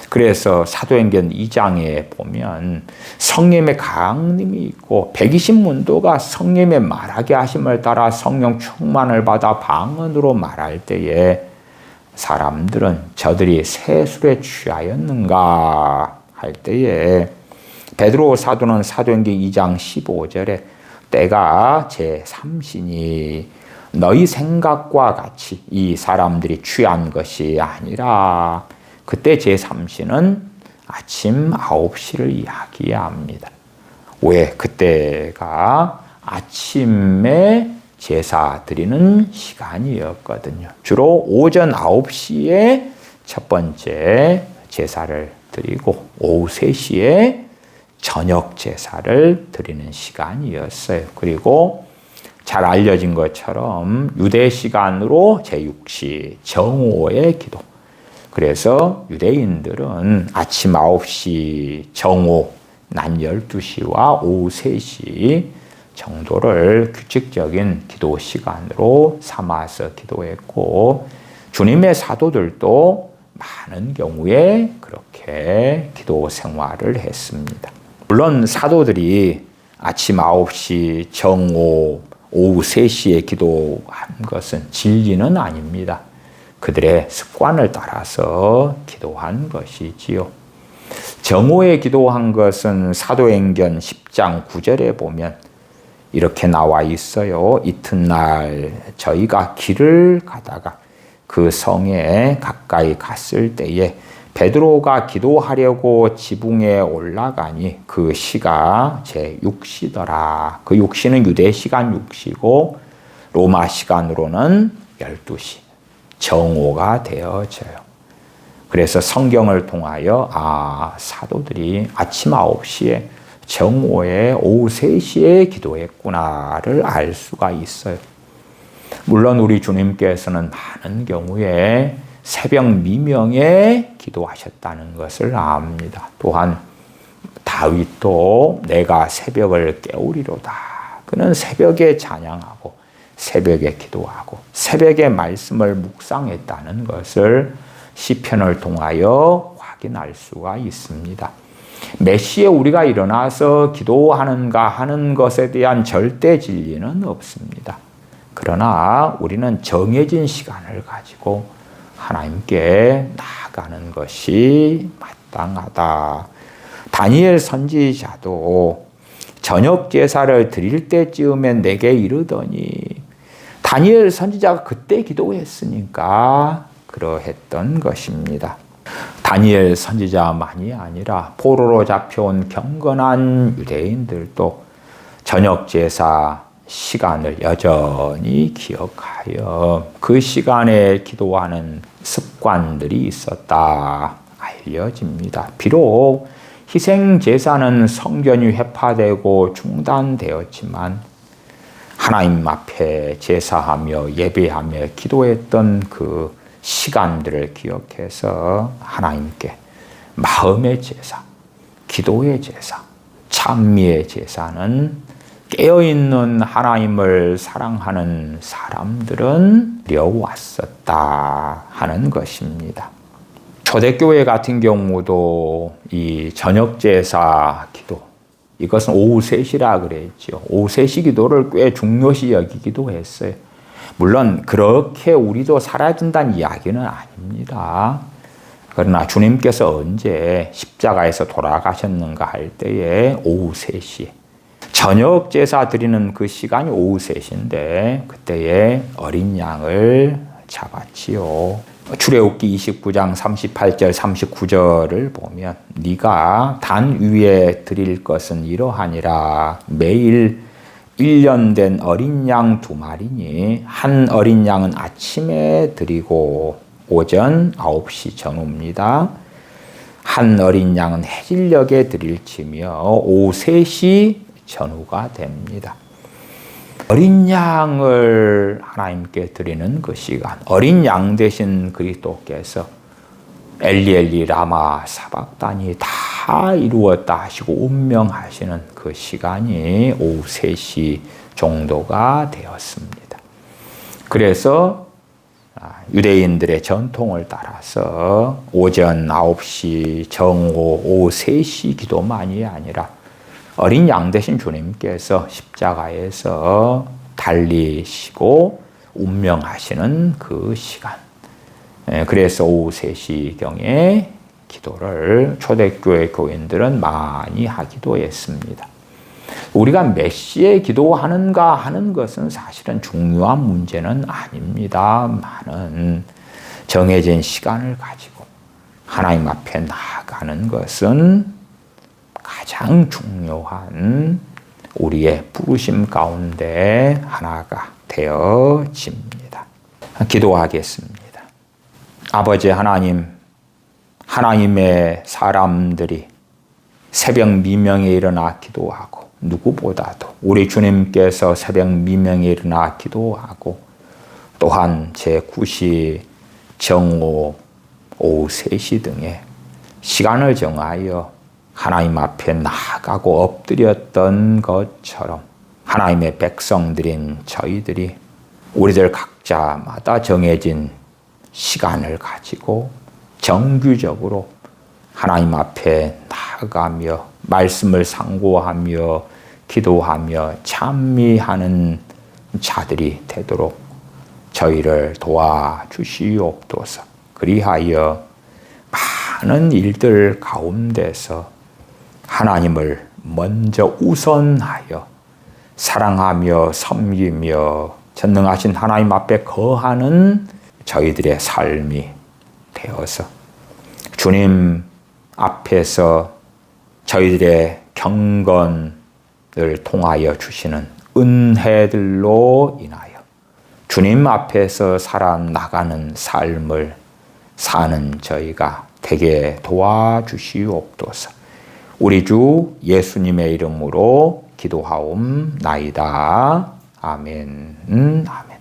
그래서 사도행전 2장에 보면 성령의 강림이 있고 120문도가 성령의 말하게 하심을 따라 성령 충만을 받아 방언으로 말할 때에 사람들은 저들이 새 술에 취하였는가 할 때에 베드로 사도는 사도행전 2장 15절에 때가 제3시니 너희 생각과 같이 이 사람들이 취한 것이 아니라 그때 제3시는 아침 9시를 이야기합니다. 왜? 그때가 아침에 제사 드리는 시간이었거든요. 주로 오전 9시에 첫 번째 제사를 드리고 오후 3시에 저녁 제사를 드리는 시간이었어요. 그리고 잘 알려진 것처럼 유대 시간으로 제6시 정오의 기도. 그래서 유대인들은 아침 9시 정오, 낮 12시와 오후 3시 정도를 규칙적인 기도 시간으로 삼아서 기도했고 주님의 사도들도 많은 경우에 그렇게 기도 생활을 했습니다. 물론 사도들이 아침 9시 정오, 오후 3시에 기도한 것은 진리는 아닙니다. 그들의 습관을 따라서 기도한 것이지요. 정오에 기도한 것은 사도행전 10장 9절에 보면 이렇게 나와 있어요. 이튿날 저희가 길을 가다가 그 성에 가까이 갔을 때에 베드로가 기도하려고 지붕에 올라가니 그 시가 제6시더라. 그 6시는 유대 시간 6시고 로마 시간으로는 12시. 정오가 되어져요. 그래서 성경을 통하여 사도들이 아침 9시에 정오에 오후 3시에 기도했구나를 알 수가 있어요. 물론 우리 주님께서는 많은 경우에 새벽 미명에 기도하셨다는 것을 압니다. 또한 다윗도 내가 새벽을 깨우리로다. 그는 새벽에 찬양하고 새벽에 기도하고 새벽에 말씀을 묵상했다는 것을 시편을 통하여 확인할 수가 있습니다. 몇 시에 우리가 일어나서 기도하는가 하는 것에 대한 절대 진리는 없습니다. 그러나 우리는 정해진 시간을 가지고 하나님께 나아가는 것이 마땅하다. 다니엘 선지자도 저녁 제사를 드릴 때쯤에 내게 이르더니 다니엘 선지자가 그때 기도했으니까 그러했던 것입니다. 다니엘 선지자만이 아니라 포로로 잡혀온 경건한 유대인들도 저녁 제사 시간을 여전히 기억하여 그 시간에 기도하는 습관들이 있었다 알려집니다. 비록 희생 제사는 성전이 회파되고 중단되었지만 하나님 앞에 제사하며 예배하며 기도했던 그 시간들을 기억해서 하나님께 마음의 제사, 기도의 제사, 찬미의 제사는 깨어있는 하나님을 사랑하는 사람들은 려왔었다 하는 것입니다. 초대교회 같은 경우도 이 저녁 제사 기도, 이것은 오후 3시라 그랬죠. 오후 3시 기도를 꽤 중요시 여기기도 했어요. 물론 그렇게 우리도 사라진다는 이야기는 아닙니다. 그러나 주님께서 언제 십자가에서 돌아가셨는가 할 때에 오후 3시 저녁 제사 드리는 그 시간이 오후 3시인데 그때에 어린 양을 잡았지요. 출애굽기 29장 38절 39절을 보면 네가 단 위에 드릴 것은 이러하니라. 매일 1년 된 어린 양 2마리니 한 어린 양은 아침에 드리고 오전 9시 전후입니다. 한 어린 양은 해질녘에 드릴지며 오후 3시 전후가 됩니다. 어린 양을 하나님께 드리는 그 시간, 어린 양 대신 그리스도께서 엘리 라마 사박단이 다 이루었다 하시고 운명하시는 그 시간이 오후 3시 정도가 되었습니다. 그래서 유대인들의 전통을 따라서 오전 9시, 정오, 오후 3시 기도만이 아니라 어린 양 대신 주님께서 십자가에서 달리시고 운명하시는 그 시간. 그래서 오후 3시경에 기도를 초대교회 교인들은 많이 하기도 했습니다. 우리가 몇 시에 기도하는가 하는 것은 사실은 중요한 문제는 아닙니다. 많은 정해진 시간을 가지고 하나님 앞에 나아가는 것은 가장 중요한 우리의 부르심 가운데 하나가 되어집니다. 기도하겠습니다. 아버지 하나님, 하나님의 사람들이 새벽 미명에 일어나 기도하고 누구보다도 우리 주님께서 새벽 미명에 일어나 기도하고 또한 제9시, 정오, 오후 3시 등의 시간을 정하여 하나님 앞에 나아가고 엎드렸던 것처럼 하나님의 백성들인 저희들이 우리들 각자마다 정해진 시간을 가지고 정규적으로 하나님 앞에 나아가며 말씀을 상고하며 기도하며 찬미하는 자들이 되도록 저희를 도와주시옵소서. 그리하여 많은 일들 가운데서 하나님을 먼저 우선하여 사랑하며 섬기며 전능하신 하나님 앞에 거하는 저희들의 삶이 되어서 주님 앞에서 저희들의 경건을 통하여 주시는 은혜들로 인하여 주님 앞에서 살아나가는 삶을 사는 저희가 되게 도와주시옵소서. 우리 주 예수님의 이름으로 기도하옵나이다. 아멘. 아멘.